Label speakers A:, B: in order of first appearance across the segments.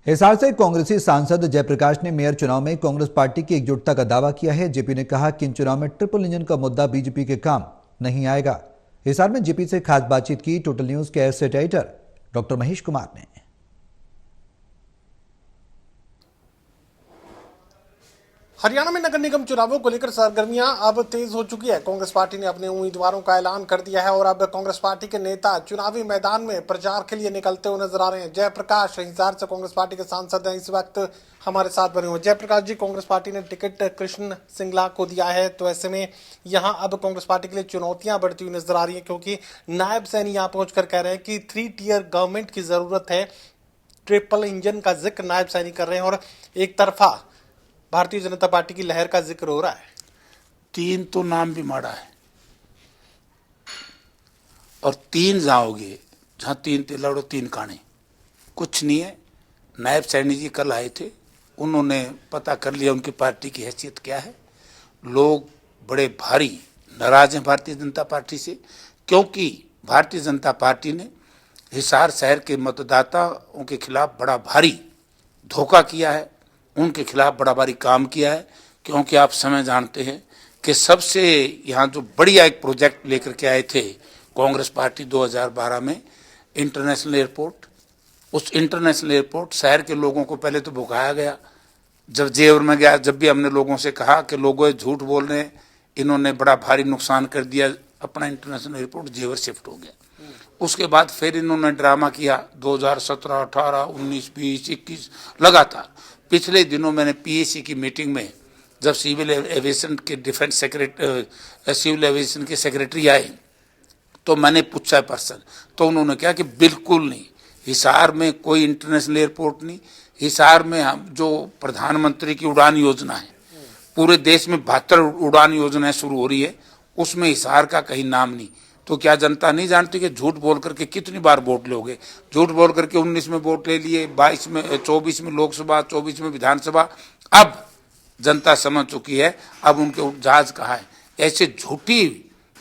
A: हिसार से कांग्रेसी सांसद जयप्रकाश ने मेयर चुनाव में कांग्रेस पार्टी की एकजुटता का दावा किया है। जेपी ने कहा कि इन चुनाव में ट्रिपल इंजन का मुद्दा बीजेपी के काम नहीं आएगा। हिसार में जेपी से खास बातचीत की टोटल न्यूज के asset editor doctor Mahesh Kumar ने।
B: हरियाणा में नगर निगम चुनावों को लेकर सरगर्मियां अब तेज हो चुकी है। कांग्रेस पार्टी ने अपने उम्मीदवारों का ऐलान कर दिया है और अब कांग्रेस पार्टी के नेता चुनावी मैदान में प्रचार के लिए निकलते हुए नजर आ रहे हैं। जयप्रकाश हिसार से कांग्रेस पार्टी के सांसद हैं, इस वक्त हमारे साथ बने हुए। जयप्रकाश जी, कांग्रेस पार्टी ने टिकट कृष्ण सिंगला को दिया है, तो ऐसे में यहाँ अब कांग्रेस पार्टी के लिए चुनौतियां बढ़ती हुई नजर आ रही है, क्योंकि नायब सैनी यहाँ पहुंचकर कह रहे हैं कि 3 टियर गवर्नमेंट की जरूरत है। ट्रिपल इंजन का जिक्र नायब सैनी कर रहे हैं और एक तरफा भारतीय जनता पार्टी की लहर का जिक्र हो रहा है।
C: 3 तो नाम भी माड़ा है और 3 जाओगे जहां 3 तिलड़ो 3 काने, कुछ नहीं है। नायब सैनी जी कल आए थे, उन्होंने पता कर लिया उनकी पार्टी की हैसियत क्या है। लोग बड़े भारी नाराज हैं भारतीय जनता पार्टी से, क्योंकि भारतीय जनता पार्टी ने हिसार शहर के मतदाताओं के खिलाफ बड़ा भारी धोखा किया है, उनके खिलाफ बड़ा भारी काम किया है। क्योंकि आप समय जानते हैं कि सबसे यहाँ जो बढ़िया एक प्रोजेक्ट लेकर के आए थे कांग्रेस पार्टी 2012 में, इंटरनेशनल एयरपोर्ट। उस इंटरनेशनल एयरपोर्ट शहर के लोगों को पहले तो भुकाया गया। जब जेवर में गया, जब भी हमने लोगों से कहा कि लोगों झूठ बोल रहे हैं, इन्होंने बड़ा भारी नुकसान कर दिया, अपना इंटरनेशनल एयरपोर्ट जेवर शिफ्ट हो गया। उसके बाद फिर इन्होंने ड्रामा किया 2017, 18, 19, 20, 21 लगातार। पिछले दिनों मैंने पीएसी की मीटिंग में, जब सिविल एविएशन के डिफेंस सेक्रेटरी, सिविल एविएशन के सेक्रेटरी आए, तो मैंने पूछा पर्सन, तो उन्होंने कहा कि बिल्कुल नहीं, हिसार में कोई इंटरनेशनल एयरपोर्ट नहीं। हिसार में हम जो प्रधानमंत्री की उड़ान योजना है, पूरे देश में 72 उड़ान योजनाएं शुरू हो रही है, उसमें हिसार का कहीं नाम नहीं। तो क्या जनता नहीं जानती कि झूठ बोल करके कितनी बार वोट लोगे? झूठ बोल करके 19 में वोट ले लिए, 22 में, 24 में लोकसभा, 24 में विधानसभा। अब जनता समझ चुकी है अब उनके जहाज कहाँ है। ऐसे झूठी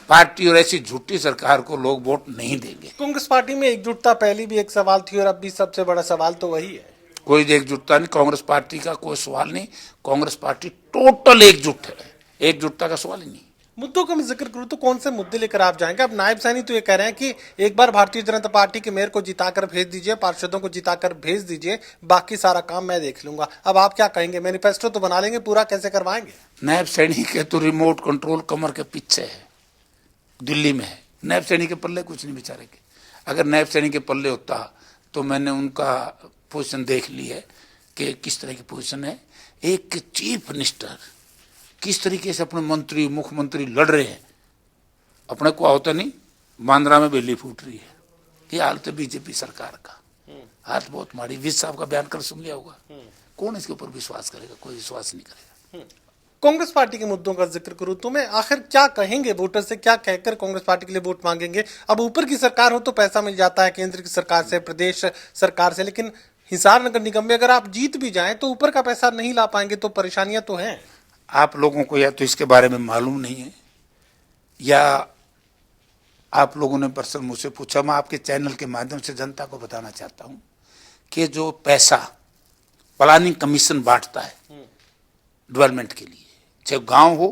C: पार्टी और ऐसी झूठी सरकार को लोग वोट नहीं देंगे।
B: कांग्रेस पार्टी में एकजुटता पहले भी एक सवाल थी और अब भी सबसे बड़ा सवाल तो वही है।
C: कोई एकजुटता नहीं, कांग्रेस पार्टी का कोई सवाल नहीं। कांग्रेस पार्टी टोटल एकजुट है, एकजुटता का सवाल ही नहीं।
B: मुद्दों का मैं जिक्र करूं तो कौन से मुद्दे लेकर आप जाएंगे? अब नायब सैनी तो ये कह रहे हैं कि एक बार भारतीय जनता पार्टी के मेयर को जिताकर भेज दीजिए, पार्षदों को जिताकर भेज दीजिए, बाकी सारा काम मैं देख लूंगा। अब आप क्या कहेंगे? मैनिफेस्टो तो बना लेंगे, पूरा कैसे करवाएंगे?
C: नायब सैनी के तो रिमोट कंट्रोल कमर के पीछे है, दिल्ली में है। नायब सैनी के पल्ले कुछ नहीं बेचारे के। अगर नायब सैनी के पल्ले होता तो मैंने उनका पोजीशन देख ली है कि किस तरह की पोजीशन है। एक चीफ मिनिस्टर किस तरीके से अपने मंत्री मुख्यमंत्री लड़ रहे हैं, अपने को होता नहीं, बांद्रा में बेली फूट रही है। ये हालत है बीजेपी सरकार का, हाथ बहुत माड़ी। विज साहब का बयान कर सुन लिया होगा, कौन इसके ऊपर विश्वास करेगा? कोई विश्वास नहीं करेगा।
B: कांग्रेस पार्टी के मुद्दों का जिक्र करूं तो मैं आखिर क्या कहेंगे वोटर से, क्या कहकर कांग्रेस पार्टी के लिए वोट मांगेंगे? अब ऊपर की सरकार हो तो पैसा मिल जाता है, केंद्र की सरकार से, प्रदेश सरकार से, लेकिन हिसार नगर निगम में अगर आप जीत भी जाएं तो ऊपर का पैसा नहीं ला पाएंगे, तो परेशानियां तो हैं।
C: आप लोगों को या तो इसके बारे में मालूम नहीं है, या आप लोगों ने पर्सन मुझसे पूछा। मैं आपके चैनल के माध्यम से जनता को बताना चाहता हूं कि जो पैसा प्लानिंग कमीशन बांटता है डेवलपमेंट के लिए, चाहे गांव हो,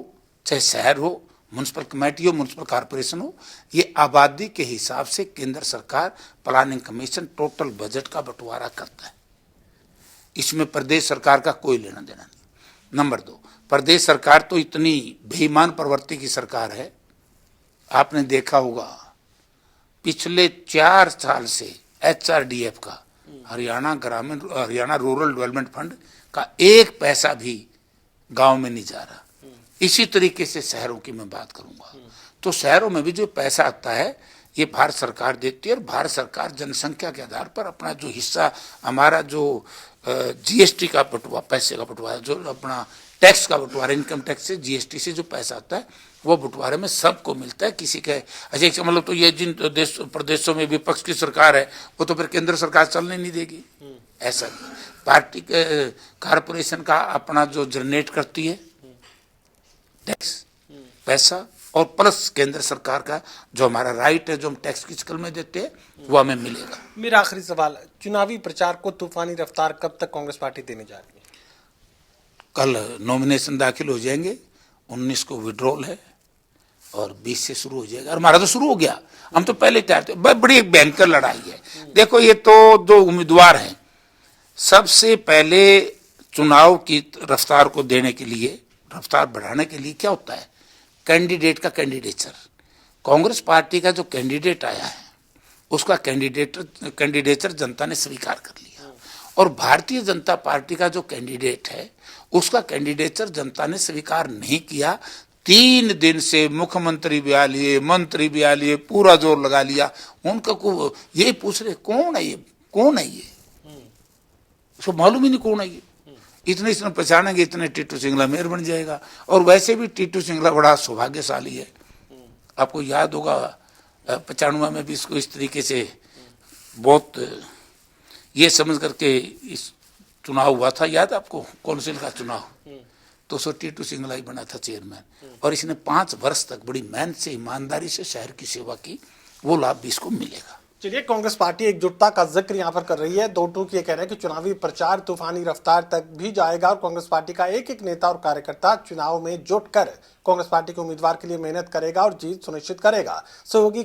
C: चाहे शहर हो, म्युनिसिपल कमेटी हो, म्युनिसिपल कॉर्पोरेशन हो, ये आबादी के हिसाब से केंद्र सरकार प्लानिंग कमीशन टोटल बजट का बंटवारा करता है। इसमें प्रदेश सरकार का कोई लेना देना नहीं। नंबर 2, प्रदेश सरकार तो इतनी बेईमान प्रवृत्ति की सरकार है, आपने देखा होगा पिछले 4 साल से HRDF का, हरियाणा रूरल डेवलपमेंट फंड का 1 पैसा भी गांव में नहीं जा रहा। इसी तरीके से शहरों की मैं बात करूंगा तो शहरों में भी जो पैसा आता है ये भारत सरकार देती है, और भारत सरकार जनसंख्या के आधार पर अपना जो हिस्सा, हमारा जो GST का बंटवारा, पैसे का बंटवारा, जो अपना टैक्स का बंटवारा, इनकम टैक्स से, GST से जो पैसा आता है वो बंटवारे में सबको मिलता है। किसी के अच्छा मतलब तो ये जिन प्रदेशों में विपक्ष की सरकार है वो तो फिर केंद्र सरकार चलने नहीं देगी। ऐसा पार्टी कॉर्पोरेशन का अपना जो जनरेट करती है टैक्स पैसा और प्लस केंद्र सरकार का जो हमारा राइट है, जो हम टैक्स की शक्ल में देते हैं, वो हमें मिलेगा।
B: मेरा आखिरी सवाल, चुनावी प्रचार को तूफानी रफ्तार कब तक कांग्रेस पार्टी देने जा रही है?
C: कल नॉमिनेशन दाखिल हो जाएंगे, 19 को विड्रॉल है और 20 से शुरू हो जाएगा। और हमारा तो शुरू हो गया, हम तो पहले तैयार थे। बड़ी एक भयंकर लड़ाई है। देखो, ये तो जो उम्मीदवार हैं, सबसे पहले चुनाव की रफ्तार को देने के लिए, रफ्तार बढ़ाने के लिए क्या होता है? कैंडिडेट का कैंडिडेचर। कांग्रेस पार्टी का जो कैंडिडेट आया है, उसका कैंडिडेचर जनता ने स्वीकार कर लिया। और भारतीय जनता पार्टी का जो कैंडिडेट है, उसका कैंडिडेचर जनता ने स्वीकार नहीं किया। 3 दिन से मुख्यमंत्री भी आ लिए, मंत्री भी आ लिए, पूरा जोर लगा लिया। उनका को यही पूछ रहे कौन है ये, कौन है ये? उसको मालूम ही नहीं कौन है ये। इतने पहचानेंगे, इतने टीटू सिंगला मेयर बन जाएगा। और वैसे भी टीटू सिंगला बड़ा सौभाग्यशाली है। आपको याद होगा 95 में भी इसको इस तरीके से बहुत ये समझ करके इस चुनाव हुआ था, याद आपको, काउंसिल का चुनाव, तो सो टीटू सिंगला ही बना था चेयरमैन। और इसने 5 वर्ष तक बड़ी मेहनत से, ईमानदारी से शहर की सेवा की, वो लाभ भी इसको मिलेगा।
B: चलिए, कांग्रेस पार्टी एकजुटता का जिक्र यहाँ पर कर रही है। दो टूक ये कह रहे हैं कि चुनावी प्रचार तूफानी रफ्तार तक भी जाएगा और कांग्रेस पार्टी का एक एक नेता और कार्यकर्ता चुनाव में जुट कर कांग्रेस पार्टी के उम्मीदवार के लिए मेहनत करेगा और जीत सुनिश्चित करेगा। सहयोगी